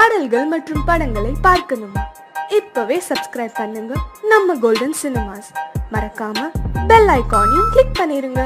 பாடல்கள் மற்றும் படங்களை பார்க்கணுமா? இப்பவே சப்ஸ்கிரைப் பண்ணுங்க நம்ம கோல்டன் சினிமாஸ். மறக்காம பெல் ஐகானையும் கிளிக் பண்ணிருங்க.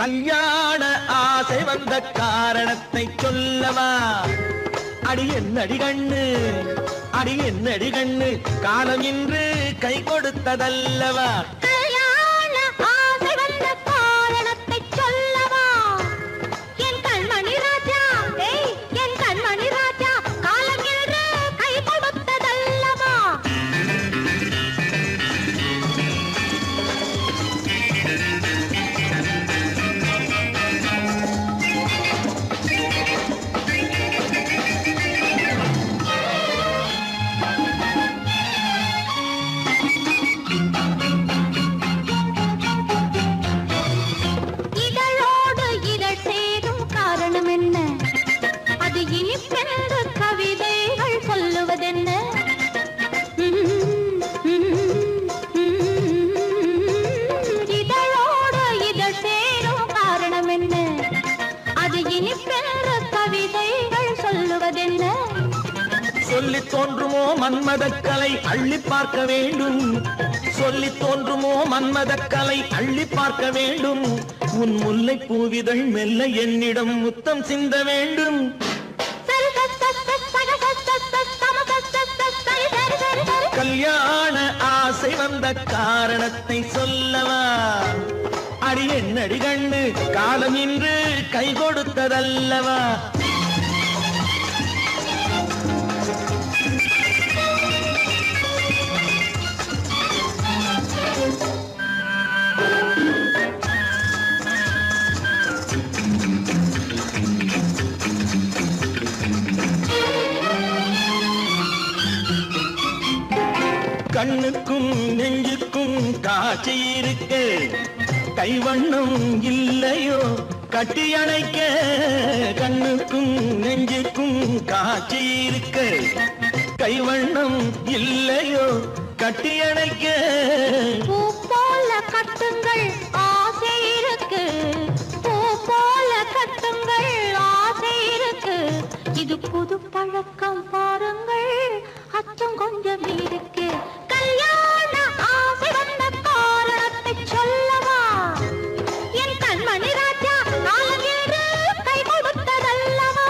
கல்யாண ஆசை வந்த காரணத்தை சொல்லவா? அடி என்னடி கண்ணு, அடி என்னடி கண்ணு, காலம் இன்று கை கொடுத்ததல்லவா? கல்யாண ஆசை வந்த காரணத்தை சொல்லவா? என் கண்மணி ராஜா, என் கண்மணி ராஜா, காலம் இன்று கை கொடுத்ததல்லவா? சொல்லி தோன்றுமோ மன்மதக்கலை அள்ளி பார்க்க வேண்டும், சொல்லி தோன்றுமோ மன்மதக்கலை அள்ளி பார்க்க வேண்டும். உன் முல்லை பூவிதழ் மெல்ல என்னிடம் முத்தம் சிந்த வேண்டும். கல்யாண ஆசை வந்த காரணத்தை சொல்லவா? அடி என்னடி கண்ணு, காலம் இன்று கை கொடுத்ததல்லவா? கண்ணுக்கும் நெஞ்சுக்கும் காட்சி இருக்கு, கைவண்ணம் இல்லையோ கட்டி அணைக்க? கண்ணுக்கும் நெஞ்சுக்கும் காட்சி இருக்கு, கைவண்ணம் இல்லையோ கட்டி அணைக்க? பூ போல கட்டுங்கள் ஆசை இருக்கு, பூ போல கட்டுங்கள் ஆசை இருக்கு. இது புது பழக்கம் பாருங்கள், அச்சம் கொஞ்சம் இருக்கு. கல்யாண ஆசை வந்த காரணத்தை சொல்லவா? என் கண்மணி ராஜா, காலம் இன்று கை கொடுத்ததல்லவா?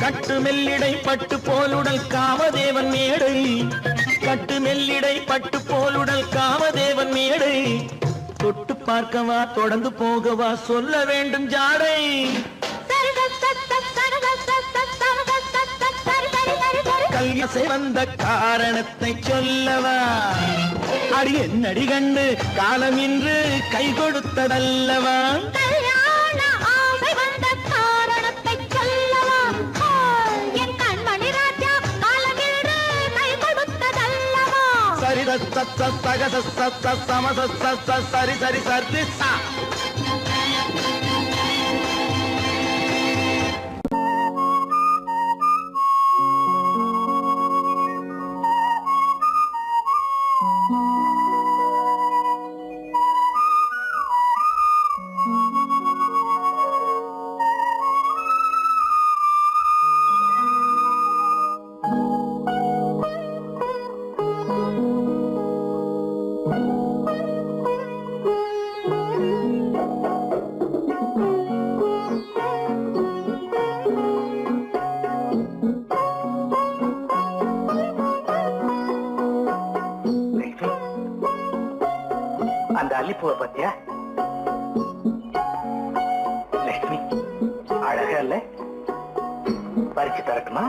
கட்டு மெல்லிடை பட்டு போலுடல் காமதேவன் மேடை, கட்டு மெல்லிடை பட்டு போலுடல் காமதேவன் மேடை. தொட்டு பார்க்கவா தொடர்ந்து போகவா சொல்ல வேண்டும் ஜாடை. கல்யாசை வந்த காரணத்தை சொல்லவா? அடி என்னடி கண்டு, காலம் இன்று கை கொடுத்ததல்லவா? சரி சரி சரி சா. அந்த அல்லிப்பூவை பத்தியா லட்சுமி? அழகா இல்ல? பறிச்சு தரட்டுமா?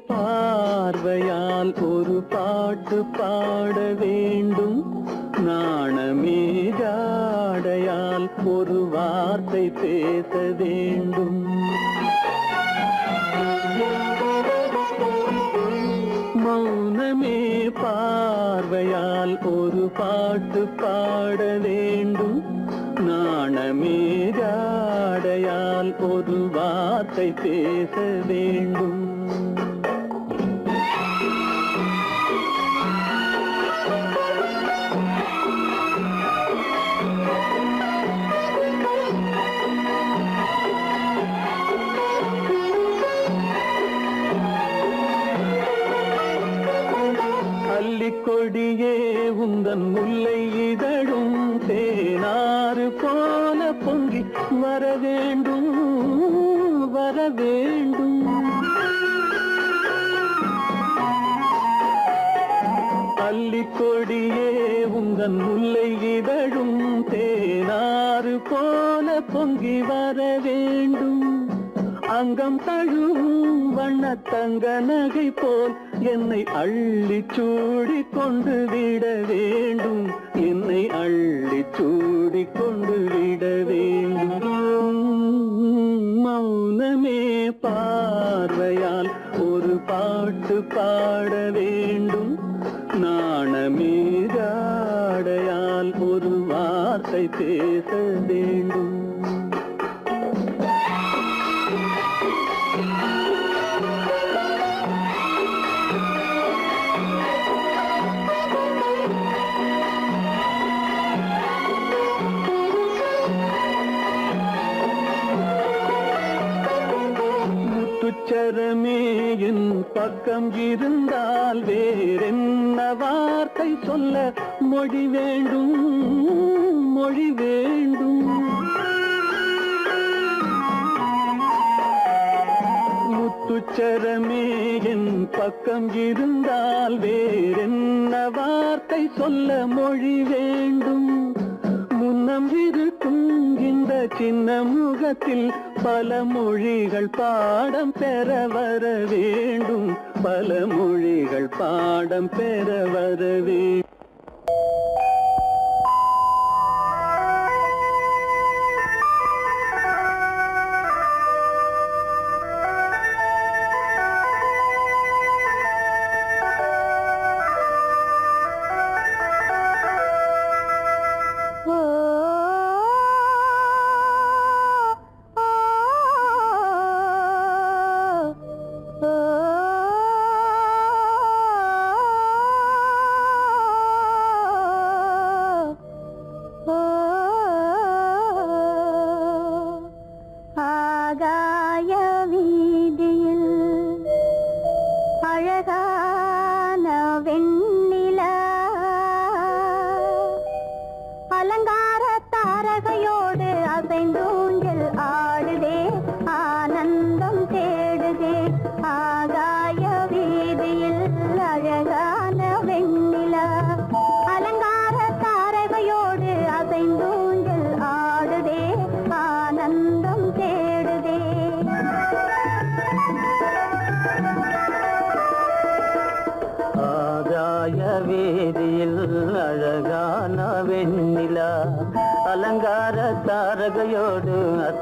பார்வையால் ஒரு பாட்டு பாட வேண்டும், நாணமே ஜாடையால் ஒரு வார்த்தை பேச வேண்டும். மௌனமே பார்வையால் ஒரு பாட்டு பாட வேண்டும், நாணமே ஜாடையால் ஒரு வார்த்தை பேச வேண்டும். கொடியே உந்தன் முல்லை இதழும் தேனாறு போல பொங்கி வர வேண்டும், வர வேண்டும். அல்லிக்கொடியே உந்தன் முல்லை இதழும் தேனாறு போல பொங்கி வர வேண்டும். அங்கம் தழுவும் வண்ண தங்க நகை போல் என்னை அள்ளி சூடி கொண்டு விட வேண்டும், என்னை அள்ளி சூடி கொண்டு விட வேண்டும். மௌனமே பார்வையால் ஒரு பாட்டு பாட வேண்டும், நாணமே ஜாடையால் ஒரு வார்த்தை பேச வேண்டும். முத்துச்சரமே என் பக்கம் இருந்தால் வேறென்ன வார்த்தை சொல்ல மொழி வேண்டும், மொழி வேண்டும். முத்துச்சரமே என் பக்கம் இருந்தால் வேறென்ன வார்த்தை சொல்ல மொழி வேண்டும். முன்னம் இருக்கும் இந்த சின்ன முகத்தில் பல மொழிகள் பாடம் பெற வர வேண்டும், பல மொழிகள் பாடம் பெற வர வேண்டும்.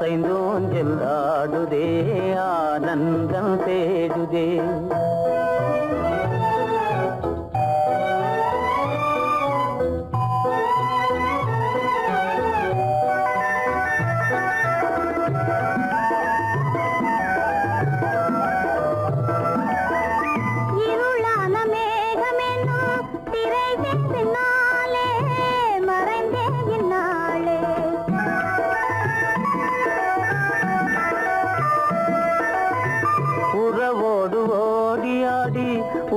அசைந்தோஞ்சல் ஆடுதே ஆனந்தம் தேடுதே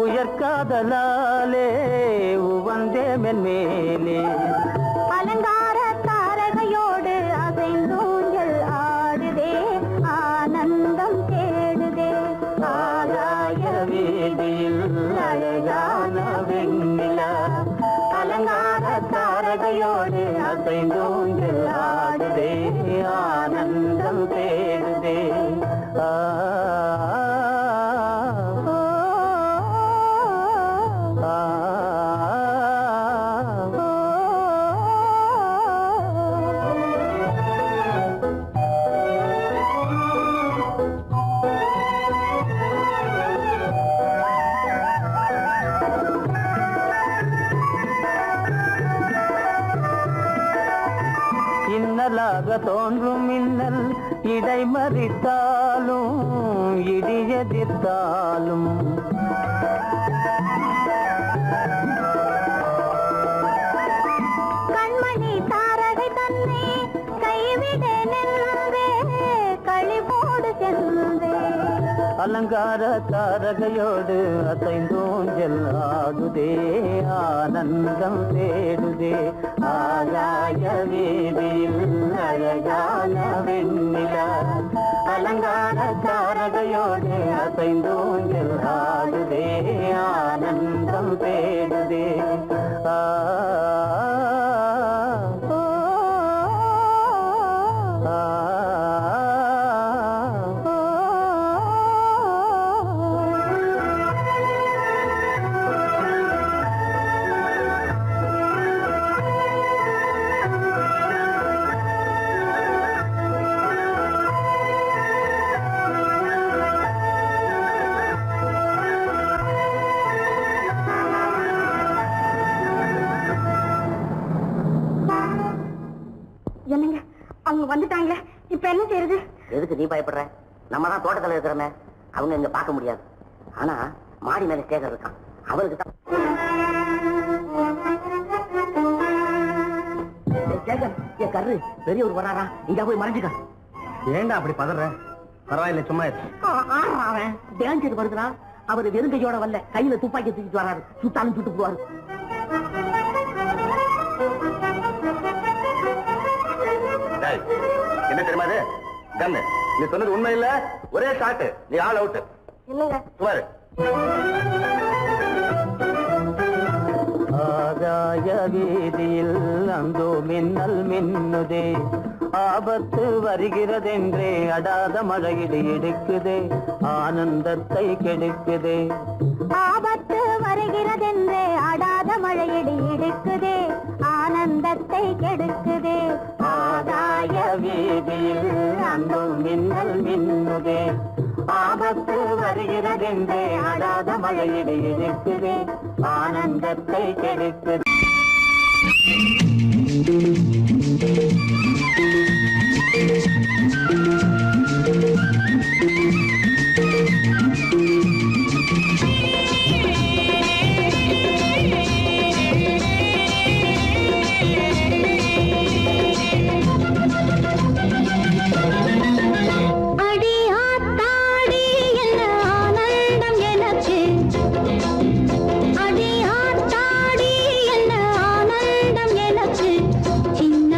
உயர்காதலாலே உவந்தே மென்மேலே அலங்கார தாரகையோடு அசைந்தூஞ்சல் ஆடுதே ஆனந்தம் தேடுதே ஆகாய வீதியில் அழகான வெண்ணிலா அலங்கார தாரகையோடு அசைந்தூஞ்சல் ஆடுதே ஆனந்தம் தேடுதே இன்னலாக தோன்றும் மின்னல் இடை மறித்தாலும் இடியெதிர்த்தாலும் கண்மணி தாரகை தன்னை கைவிட நின்றே களிபோடு சென்றே அலங்கார தாரகையோடு அசைந்தோஞ்சல் ஆடுதே ஆனந்தம் தேடுதே ஆகாய வீதியில் அழகான வெண்ணிலா அலங்கார தாரகையோடு அசைந்தோஞ்சல் ஆடுதே ஆனந்தம் தேடுதே என்னங்க அவங்க வந்துட்டாங்களே இப்ப என்ன செய்யறது? எதுக்கு நீ பயப்படுற? நம்ம தான் தோட்டத்துல இருக்கிறோமே, அவங்க இங்க பார்க்க முடியாது. ஆனா மாடி மேல ஸ்டேஜர் இருக்கான், அவருக்கு தான். என் கரு பெரியவர் வராரா, இங்க போய் மறைஞ்சுக்க. ஏண்டா அப்படி பதற? பரவாயில்ல, சும்மா அவன் டேஞ்சர் வருதுறான். அவர் வெறுங்கையோட வரல, கையில துப்பாக்கி தூக்கிட்டு வராரு. சுட்டாலும் சுட்டு போவாரு. என்ன தெரியுமா இது? கண்ணு, நீ சொன்னது உண்மை இல்ல, ஒரே ஷாட், நீ ஆல் அவுட். இல்லைங்க சுமாரு. ஆகாய வீதியில் அந்தோ மின்னல் மின்னுதே, ஆபத்து வருகிறதென்றே அடாத மழையிடு எடுக்குதே, ஆனந்தத்தை கெடுக்குதே. ஆபத்து வருகிறதென்றே அடாத மழையடி எடுக்குதே, ஆனந்தத்தை கெடுக்குதே. ஆகாய வீதியில் அந்தோ மின்னல் மின்னுதே, ஆபத்து வருகிறதென்றே அடாத மழையிடு எடுக்குதே, ஆனந்தத்தை கெடுக்குதே. சின்ன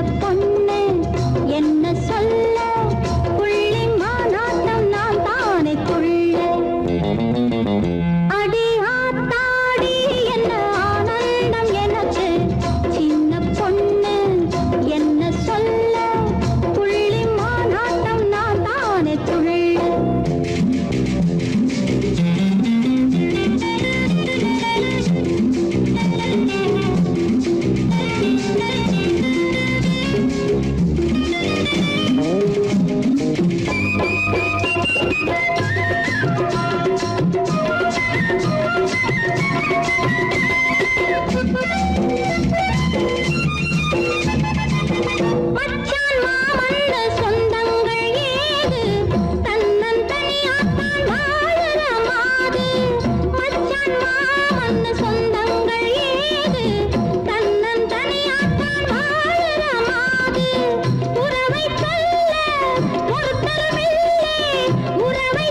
உறவை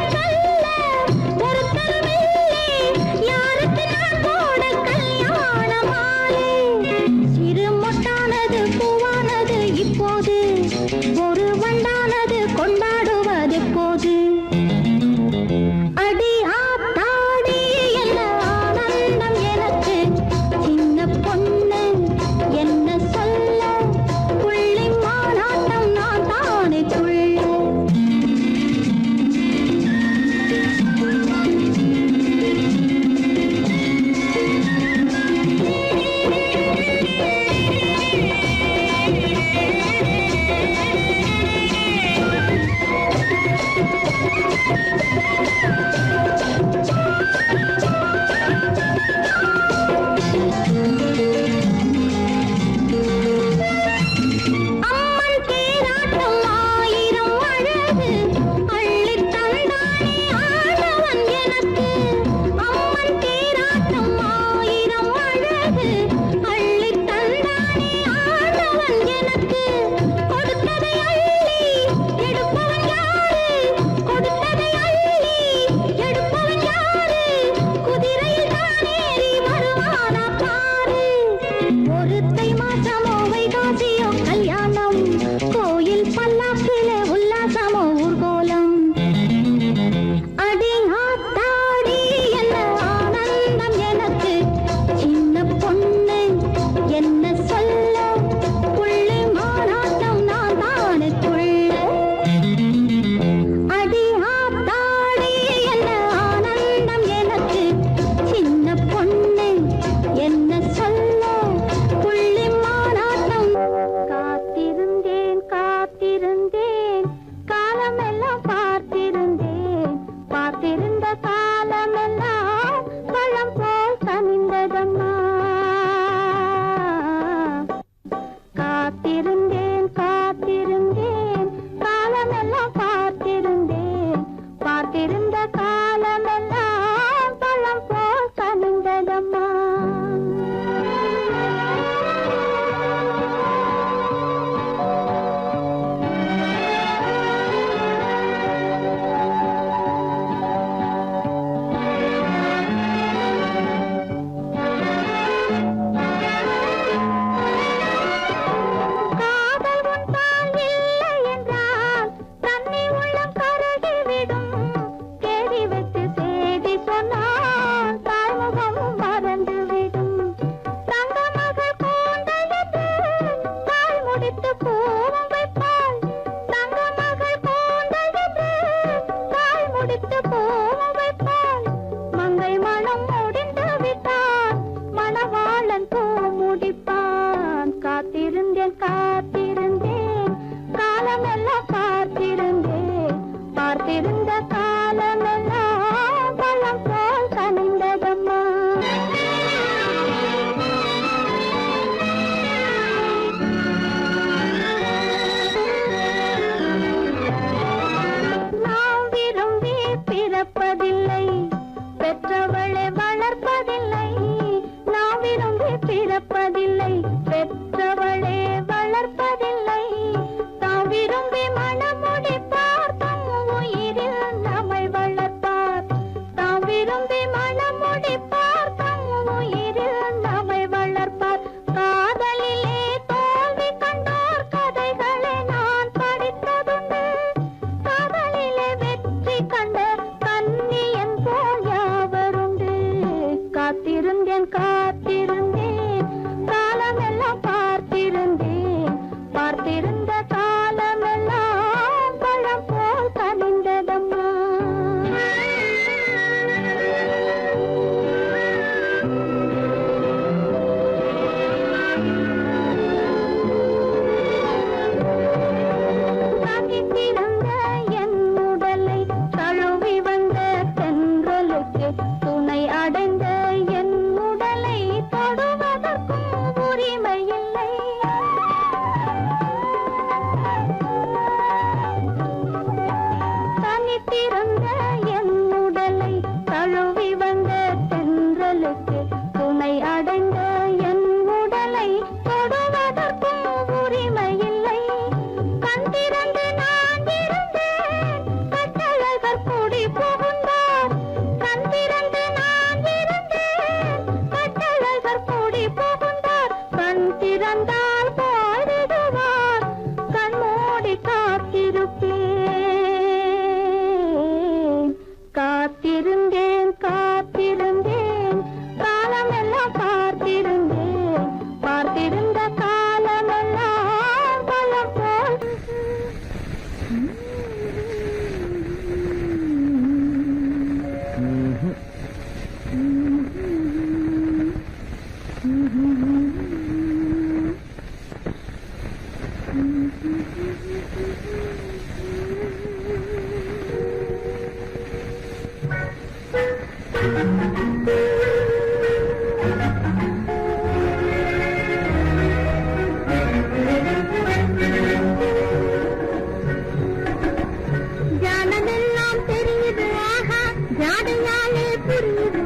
ஜானமெல்லாம் தெரியுது ஆஹா ஜாடையாலே புரியுது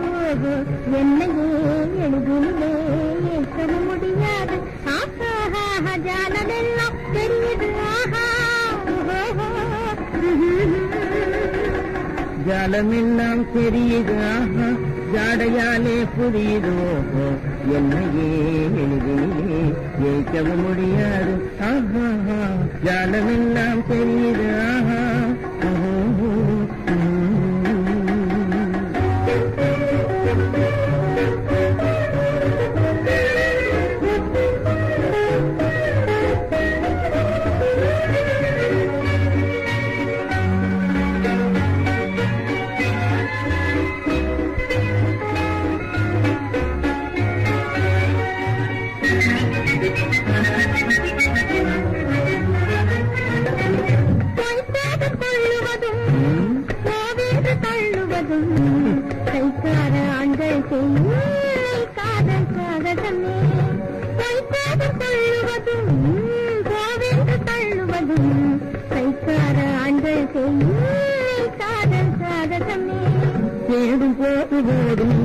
என்னையே எழுதிலே ஏற்க முடியாது ஆஹா ஜானமெல்லாம் தெரியுது ஆஹா ஜாலமெல்லாம் தெரியுது ஆஹா ஜாடையாலே புரியுது ஓஹோ என்னையே எளிதிலே ஜெயிக்கவும் முடியாது ஆஹா ஜாலமெல்லாம் தெரியுது ஆஹா கைக்கார ஆண்கள் காதல் சாகசமே கைக்காத தள்ளுவதும் கோவிந்து தள்ளுவதும் கைக்கார ஆண்கள் காதல் சாகசமே தேடும் போது ஓடும்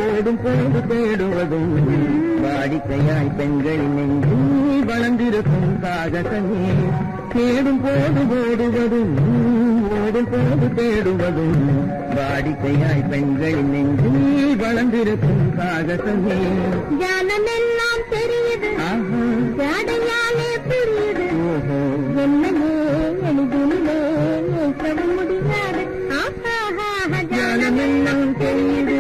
ஓடும் போது தேடுவதும் வாடிக்கையாய் பெண்களின் நெஞ்சு வளர்ந்திருக்கும் சாகசமே தேடும் போது ஓடுவதும் ஓடும் போது தேடுவதும் வாடிக்கையாய் பெண்களின் நெஞ்சு வளர்ந்திருக்கும் சாகசமே ஜானமெல்லாம் தெரியுது ஜாடையாலே புரியுது என்னையே எளிதிலே ஏற்க முடியாது ஜானமெல்லாம் தெரியுது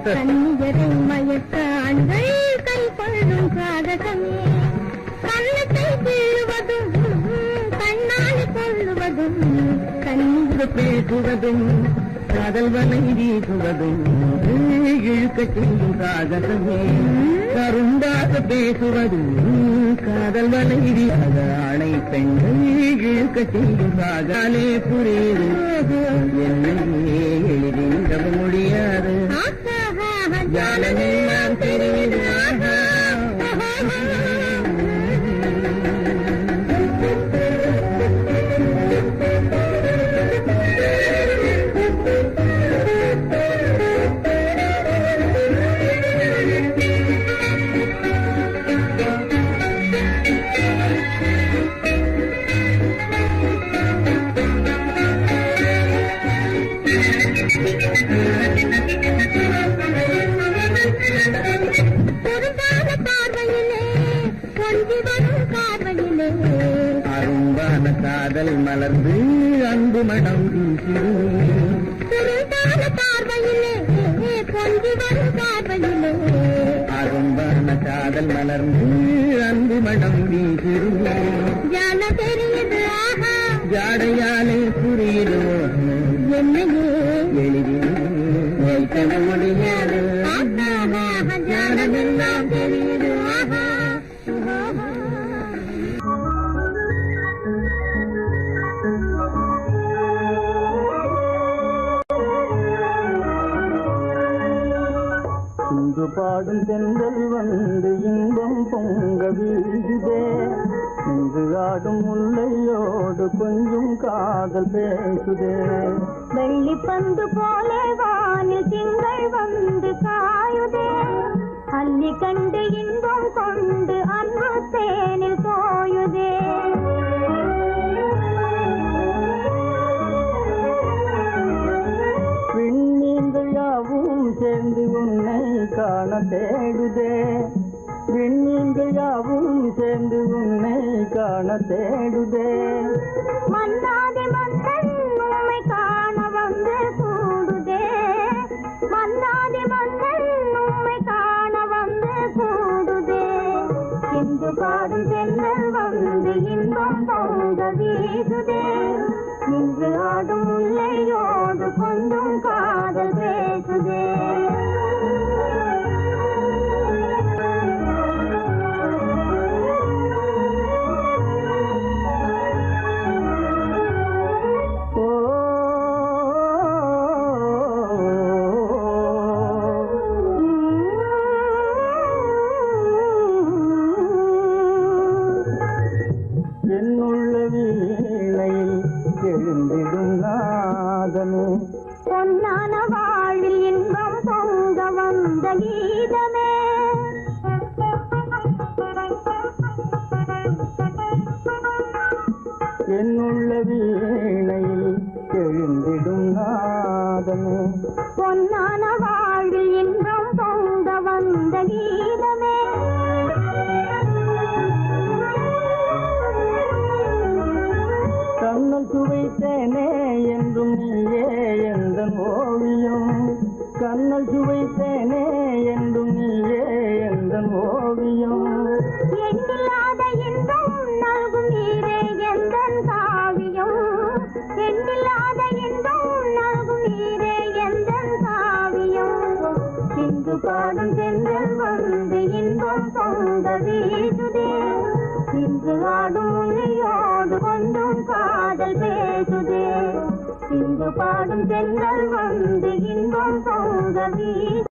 கண்ணியரை மயக்க ஆண்கள் கை கொள்ளும் சாகசமே கண்ணத்தை கிள்ளுவதும் கண்ணால் கொள்ளுவதும் கண்ணில் பேசுவதும் காதல் வலை வீசுவதும் இழுக்க செய்யும் சாகசமே கருந்தாக பேசுவதும் காதல் வலை வீசாத ஆணை பெண்கள் இழுக்க செய்யும் சாகாலே புரியுது என்னையே எழுதிட முடியாது ஜாலமெல்லாம் தெரியுது அரும்பான காதல் மலர்ந்து அன்பு மனம் பார்வையிலே பொங்கி வரும் பார்வையிலே அரும்பான காதல் மலர்ந்து அன்பு மனம் வீசிருமே ஜான தெரியுது ஆஹா ஜாடையாலே புரியுதோ என்னையே எளிதில் வைக்க முடியாது ஜானமெல்லாம் தெரியுது ஆஹா இங்கு பாடும் தென்றல் வந்து இன்பம் பொங்க வீசுதே இங்கு ஆடும் முல்லையோடு கொஞ்சம் காதல் பேசுதே வெள்ளி பந்து போலே வானில் திங்கள் வந்து காயுதே அள்ளி கண்டு இன்பம் கொண்டு அன்பு தேனில் தோயுதே விண்மீன்கள் யாவும் சேர்ந்து உன்னை காண தேடுதே விண்மீன்கள் யாவும் சேர்ந்து உன்னை காண தேடுதே மன்னாதி மன்னன் பொங்க வீசுதே நின்று ஆடும் முல்லையோடு கொஞ்சம் காதல் பேசுதே எழுந்திடும் நாதமே பொன்னான வாழ்வில் இன்பம் பொங்க வந்த கீதமே என்னுள்ள வீணையில் எழுந்திடும் நாதமே பொன்னான வாழ்வில் இன்பம் பொங்க வந்த கீதமே கண்ணல் சுவைத்தேனே என்றும் நீயே எந்த ஓவியம் கண்ணல் சுவைத்தேனே என்றும் நீயே எந்த ஓவியம் எண்ணில்லாத இன்பம் நல்கும் நீரே எந்தன் காவியம் எண்ணில்லாத இன்பம் நல்கும் நீரே எந்தன் காவியம் இங்கு பாடும் சென்றல் வந்து இன்பம் பொங்க வீசுதே இன்று ஆடும் மொழியோடு கொஞ்சம் காதல் பேசுதே இங்கு பாடும் சென்றல் வந்து இன்பம் பொங்க வீசுதே